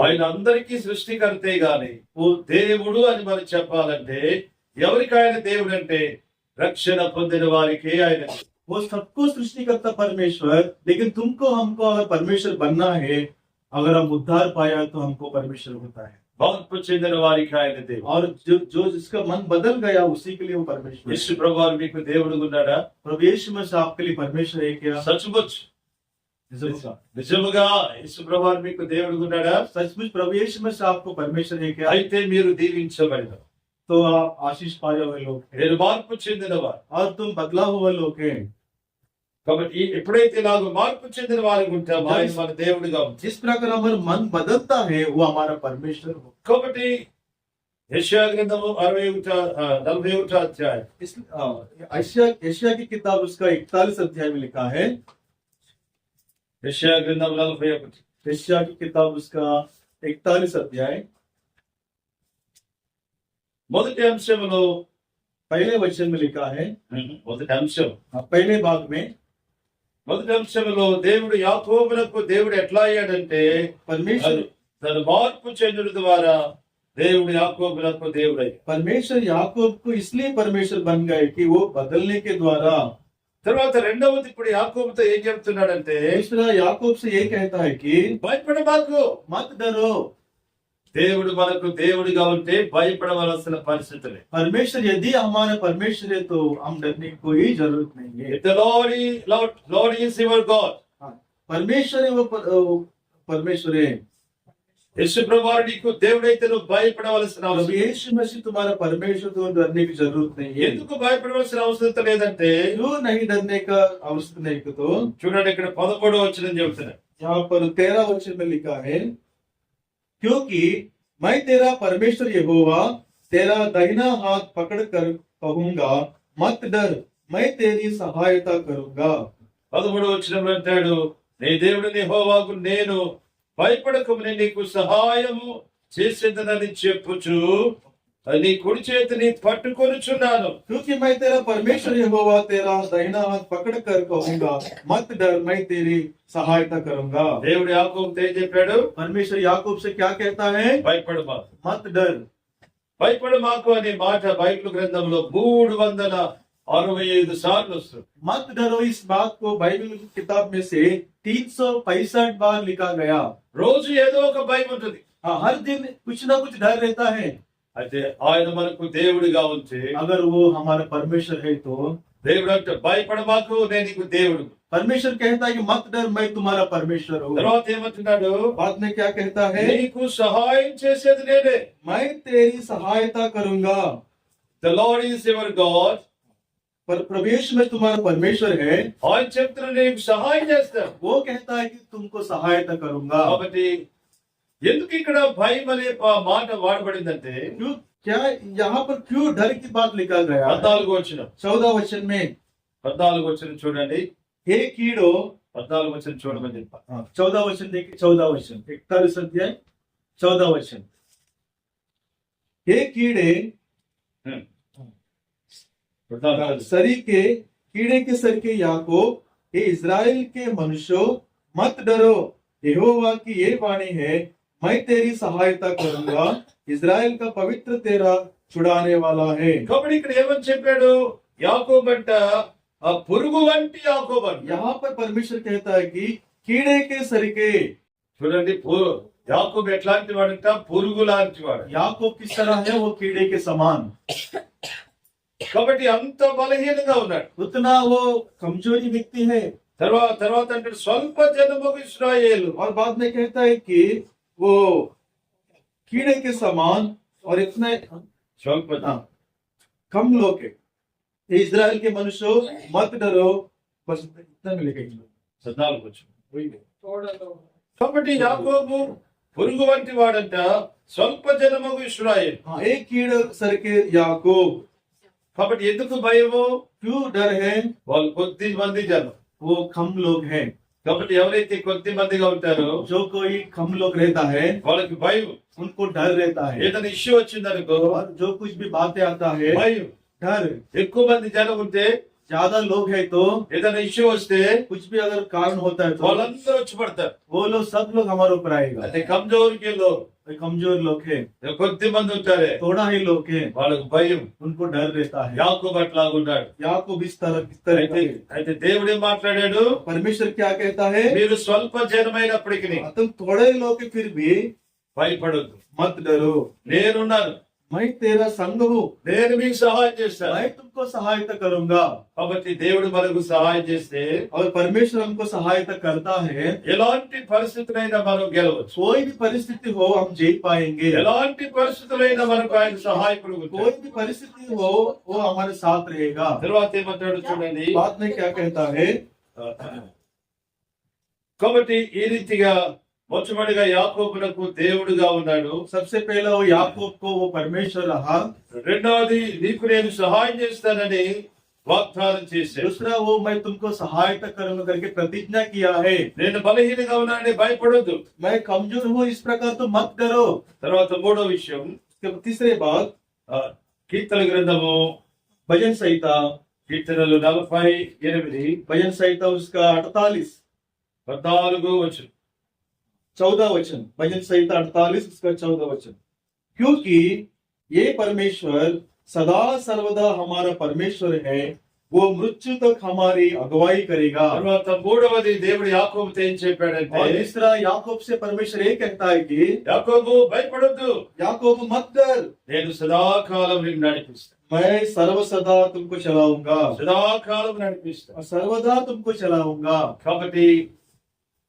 ఆయన అందరికీ సృష్టికర్తే గాని ఓ దేవుడు అని మనం చెప్పాలంటే ఎవరికి ఆయన దేవుడు అంటే రక్షణ పొందిన వారికి ఆయన. वो सबको सृष्टि करता परमेश्वर, लेकिन तुमको हमको अगर परमेश्वर बनना है, अगर हम उद्धार पाया तो हमको परमेश्वर होता है। మార్పు చెందిన వారికి ఆయన దేవుడు. और जो जिसका मन बदल गया उसी के लिए वो परमेश्वर है। యేసు ప్రభువు మీకు దేవుడు ఉన్నాడా? प्रभु यीशु मसीह आपके लिए परमेश्वर है क्या? సచ్చుముచ్ నిజముగా యేసు ప్రభువు మీకు దేవుడు ఉన్నాడా? सचमुच प्रभु यीशु मसीह आपको परमेश्वर है क्या? అయితే మీరు దీవించబడిన, तो आप आशीष पाए हुए लोग हैं, మీరు మార్పు చెందినవారు. और तुम बदला हुआ लोग हैं। కాబట్టి ఎప్పుడైతే నాకు మార్పు చెందిన వారికి ఉంటామో ఆయన మన దేవుడిగా ఉంటాడు. जिस प्रकार हमारा मन बदलता है वो हमारा परमेश्वर हो। కాబట్టి యెషయా గ్రంథము 41 అధ్యాయం. एशिया की किताब उसका 41 अध्याय में लिखा है। యెషయా గ్రంథం 41. एशिया की किताब उसका 41 अध्याय మొదటి అంశంలో पहले वचन में लिखा है। మొదటి అంశం पहले भाग में మొదటి అంశంలో దేవుడు యాకోబులకు దేవుడు ఎట్లా అయ్యాడంటే परमेश्वर తన మార్పు చెందుడు ద్వారా దేవుడు యాకోబులకు దేవుడు అయ్యాడు. परमेश्वर याकूब को इसलिए परमेश्वर बन गए कि वो बदलने के द्वारा। తర్వాత రెండవది ఇప్పుడు యాకోబుతో ఏం చెప్తున్నాడంటే दूसरा याकूब से ये कहता है कि భయపడ మాకు, मत डरो। దేవుడు మనకు దేవుడిగా ఉంటే భయపడవలసిన పరిస్థితులే. परमेश्वर यदि हमारा परमेश्वर है तो हम डरने की कोई जरूरत नहीं है। If the Lord is your God, परमेश्वर है वो परमेश्वर है। యేసు ప్రభువారు నీకు దేవుడైతే నువ్వు భయపడవలసిన अब అవసరం. यीशु मसीह तुम्हारा परमेश्वर, तो डरने की जरूरत नहीं है। ఎందుకు భయపడవలసిన అవసరం లేదంటే क्यों नहीं डरने का आवश्यक नहीं को तो చూడండి ఇక్కడ 11వ వచనం చెబుతున్నాడు. यहाँ पर 13 वचन में लिखा है, क्योंकि मैं तेरा परमेश्वर यहोवा तेरा दाहिना हाथ पकड़ कर कहूंगा, मत डर, मैं तेरी सहायता करूंगा। 13వ వచనంలో అంటాడు, నీ దేవుడు యెహోవాకు నేను భయపడకము, నేను నీకు సహాయము చేసేదనని చెప్పుచు నీ కుడి చేతిని పట్టుకొనుచున్నాను. क्योंकि मैं तेरा परमेश्वर यहोवा तेरा दाहिना हाथ पकड़ कर कहूंगा, मत डर, मैं तेरी सहायता करूंगा। దేవుడు యాకోబుతో ఏం చెప్పాడు? परमेश्वर याकूब से क्या कहता है? భయపడు మాకు. मत डर। భయపడు మాకు అనే మాట బైబిల్ గ్రంథంలో 365 సార్లు వస్తుంది. मत डरो, इस बात को बाइबल की किताब में से 365 बार लिखा गया। రోజు ఏదో ఒక భయం ఉంటుంది. हाँ, हर दिन कुछ ना कुछ डर रहता है। అయితే ఆయన మనకు దేవుడిగా ఉంటే, अगर वो हमारा परमेश्वर है तो దేవుడు అంటే భయపడ మాకు, నేను నీకు దేవుడు. परमेश्वर कहता है कि मत डर, मैं तुम्हारा परमेश्वर हूँ। తర్వాత ఏమంటున్నాడు? बाद में क्या कहता है? నీకు సహాయం చేసేది నేనే. मैं तेरी सहायता करूंगा। The lord is your God. पर प्रवेश में तुम्हारा परमेश्वर है, ఆయన చెప్తున్నాడు నీకు సహాయం చేస్తాడు. वो कहता है कि तुमको सहायता करूंगा। కాబట్టి ఎందుకు ఇక్కడ భయం అనే మాట వాడబడిందంటే क्यों, क्या यहाँ पर क्यों डर की बात लिखा गया? 14వ వచనం. 14 वचन में, 14వ వచనం చూడండి. हे कीड़ो, 14వ వచనం చూడమని చెప్పా. 14 वचन देखिए, 14 वचन 41 अध्याय 14 वचन। हे कीड़े, सरी के कीड़े के सर के याकूब, हे इज़राइल के मनुष्यों, मत डरो, यहोवा की ये वाणी है, मैं तेरी सहायता करूंगा, इज़राइल का पवित्र तेरा छुड़ाने वाला है। కాబట్టి ఇక్కడ ఏమని చెప్పాడు? యాకోబు అంట ఆ పురుగు వంటి యాకోబు అంట. यहाँ पर परमेश्वर कहता है कि कीड़े के सर के। చూడండి, యాకోబు ఎట్లాంటి వాడంట? పురుగు లాంటి వాడు. याकूब किस तरह है? वो कीड़े के समान। కాబట్టి అంత బలహీనంగా ఉన్నాడు. उतना वो कमजोरी व्यक्ति है। తర్వాత అంటే స్వల్ప జనముగు ఇశ్రాయేలు. और बाद में कहता है कि वो कीड़े के समान और इतने స్వల్ప कम लोग है। इज़राइल के मनुष्यों, मत डरो, बस इतना मिलेगा। 14వ వచనం. తోడలో కాబట్టి యాకోబు పురుగు వంటి వాడంట, స్వల్ప జనముగు ఇశ్రాయేలు. हाँ, एक कीड़े सर के याकूब। కాబట్టి ఎందుకు భయము? क्यों डर है? వాళ్ళు కొద్ది మంది జనం. वो कम लोग हैं। కాబట్టి ఎవరైతే కొద్ది మందిగా ఉంటారో जो कोई कम लोग रहता है వాళ్ళకి భయం. उनको डर रहता है। ఏదైనా ఇష్యూ వచ్చిందనుకో और जो कुछ भी बातें आता है, భయం. डर। ఎక్కువ మంది జనం ఉంటే, ज्यादा लोग है तो ఏదైనా ఇష్యూ వస్తే कुछ भी अगर कारण होता है तो వాళ్ళందరూ వచ్చి పడతారు. वो लोग सब लोग हमारे ऊपर आएगा। అంటే కమ్జోర్కి कमजोर लोग हैं, కొద్ది మంది ఉంటారే, थोड़ा ही लोग हैं, వాళ్ళకు భయం. उनको डर रहता है। యాకోబు అట్లాగున్నాడు. याकूब इस तरह का है। అయితే దేవుడు ఏం మాట్లాడాడు? परमेश्वर क्या कहता है? మీరు స్వల్ప జనమైనప్పటికీ तुम थोड़े लोग के फिर भी భయపడొద్దు, मत डरो, నేనున్నాను, मैं तेरा संग हूँ, నేను మీకు సహాయం చేస్తాను. मैं तुमको सहायता करूंगा। కాబట్టి దేవుడు మనకు సహాయం చేస్తే और परमेश्वर हमको सहायता करता है। ఎలాంటి పరిస్థితులైనా మనం గెలవచ్చు. कोई भी परिस्थिति हो हम जीत पाएंगे। ఎలాంటి పరిస్థితులైనా మనకు ఆయన సహాయకుడు ఉంటాడు. कोई भी परिस्थिति हो वो हमारे साथ रहेगा। తర్వాత ఏమంటాడు చూడండి. बाद में क्या कहता है? కాబట్టి ఈ రీతిగా మొట్టమొదటిగా యాకోబునకు దేవుడుగా ఉన్నాడు. सबसे पहला वो याकूब को वो परमेश्वर रहा। రెండవది నీకు నేను సహాయం చేస్తానని వాగ్దానం చేశాడు. दूसरा वो मैं तुमको सहायता करूंगा करके प्रतिज्ञा किया है। నేను బలహీనంగా ఉన్నానని భయపడొద్దు. मैं कमजोर हूँ इस प्रकार तो मत करो। తర్వాత మూడో విషయం, तीसरे बात కీర్తన గ్రంథము भजन संहिता, కీర్తనలు 48 भजन संहिता उसका 48 14 వచనం. 14 वचन, भजन संहिता 48 उसका 14 वचन। क्योंकि ये परमेश्वर सदा सर्वदा हमारा परमेश्वर है, वो मृत्यु तक हमारी अगुवाई करेगा। తర్వాత మూడవది దేవుడు యాకోబుతో ఏం చెప్పాడంటే, और तीसरा याकूब से परमेश्वर ये कहता है कि యాకోబు భయపడొద్దు, याकूब मत डर, నేను సదాకాలం నిన్ను నడిపిస్తాను. मैं सर्व सदा तुमको चलाऊंगा, సదాకాలం నడిపిస్తాను. और सर्वदा तुमको चलाऊंगा। కాబట్టి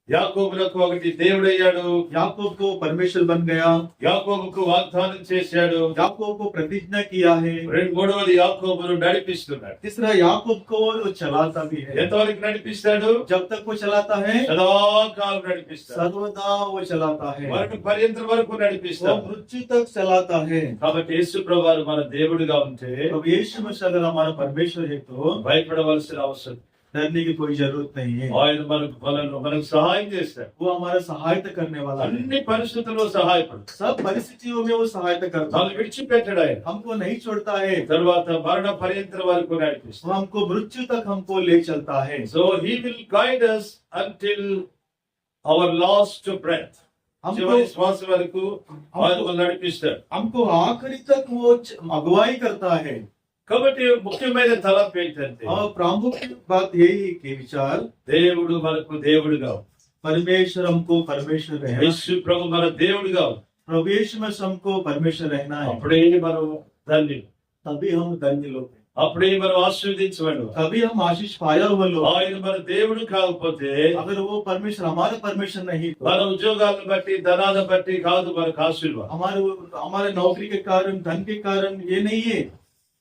యాకోబులకు ఒకటి దేవుడయ్యాడు, याकूब को परमेश्वर बन गया, యాకోబుకు వాగ్దానం చేశాడు. याकूब को प्रतिज्ञा किया है। మూడవది యాకోబును నడిపిస్తున్నాడు. तीसरा याकूब को वो चलाता भी है। ఎంతవరకు నడిపిస్తాడు? जब तक वो चलाता है సదాకాలం నడిపిస్తాడు. सर्वदा वो चलाता है, మరణ పర్యంతం వరకు वो నడిపిస్తాడు. मृत्यु तक चलाता है। కాబట్టి యేసు ప్రభువారు మన దేవుడిగా ఉంటే तो यीशु मसीह अगर हमारा परमेश्वर है तो భయపడవలసిన అవసరం. डरने की कोई जरूरत नहीं है। ఆయన మనకు సహాయం చేస్తాడు. वो हमारा सहायता करने वाला है, అన్ని పరిస్థితుల్లో సహాయపడు. सब परिस्थितियों में वो सहायता करता है, మనల్ని విడిచిపెట్టడు ఆయన. हमको नहीं छोड़ता है, తర్వాత మరణ పర్యంతం వరకు నడిపిస్తాడు. वो हमको मृत्यु तक हमको ले चलता है। So he will guide us until our last breath. हमको చివరి శ్వాస వరకు ఆయన మనల్ని నడిపిస్తాడు. हमको आखिरी तक वो अगुवाई करता है। కాబట్టి ముఖ్యమైన తలంపు ఏంటంటే, और प्रामुख्य बात यही है कि विचार దేవుడు మనకు దేవుడుగా ఉన్నాడు. परमेश्वर हमको परमेश्वर रहना, యేసు ప్రభు మన దేవుడుగా ఉన్నాడు. प्रभु यीशु मसीह हमको परमेश्वर रहना है, అప్పుడే మనం ధన్యులు, तभी हम धन्य लोग हैं, అప్పుడే మనం ఆశీర్వదించబడు. तभी हम आशीष पाया हुआ लोग। ఆయన మన దేవుడు కాకపోతే अगर वो परमेश्वर हमारा परमेश्वर नहीं तो మన ఉద్యోగాలను బట్టి ధనాన్ని బట్టి కాదు మనకు ఆశీర్వాదం. हमारे नौकरी के कारण, धन के कारण ये नहीं है,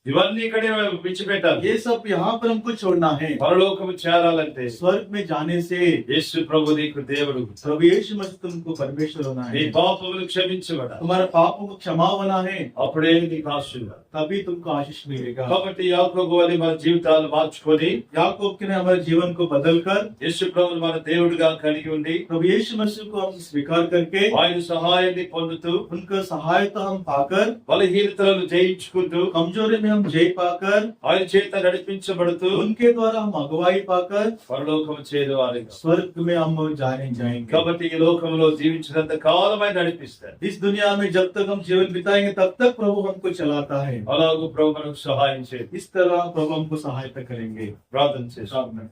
ఇవన్నీ ఇక్కడే విడిచిపెట్టాలి. ये सब यहाँ पर हमको छोड़ना है। పరలోకము చేరాలంటే स्वर्ग में जाने से యేసు ప్రభు నీకు దేవుడు. प्रभु यीशु मसीह तुमको परमेश्वर होना నీ है, పాపములు క్షమించబడాలి. तुम्हारे पापों को क्षमा होना है, అప్పుడే నీకు ఆశీర్వాదం. तभी तुमको आशीष मिलेगा। కాబట్టి యాకోబు వలె మన జీవితాలు మార్చుకొని याकूब के ने हमारे जीवन को बदलकर యేసు ప్రభువును మన దేవుడిగా కలిగి ఉండి प्रभु यीशु मसीह को हम स्वीकार करके ఆయన సహాయాన్ని పొందుతూ उनका सहायता हम पाकर, బలహీనతలను జయించుకుంటూ कमजोरी में हम जय पाकर, ఆయన చేత నడిపించబడుతూ उनके द्वारा हम अगुवाई पाकर పరలోకము చేరేవారిగా. स्वर्ग में हम जाएंगे। కాబట్టి ఈ లోకంలో జీవించినంత కాలమై నడిపిస్తాడు. इस दुनिया में जब तक हम जीवन बिताएंगे तब तक प्रभु हमको चलाता है। అలాగూ ప్రభు మనకు సహాయం చేయండి. इस तरह प्रभु हमको सहायता करेंगे। ప్రార్థన చేస్తాం. आमीन।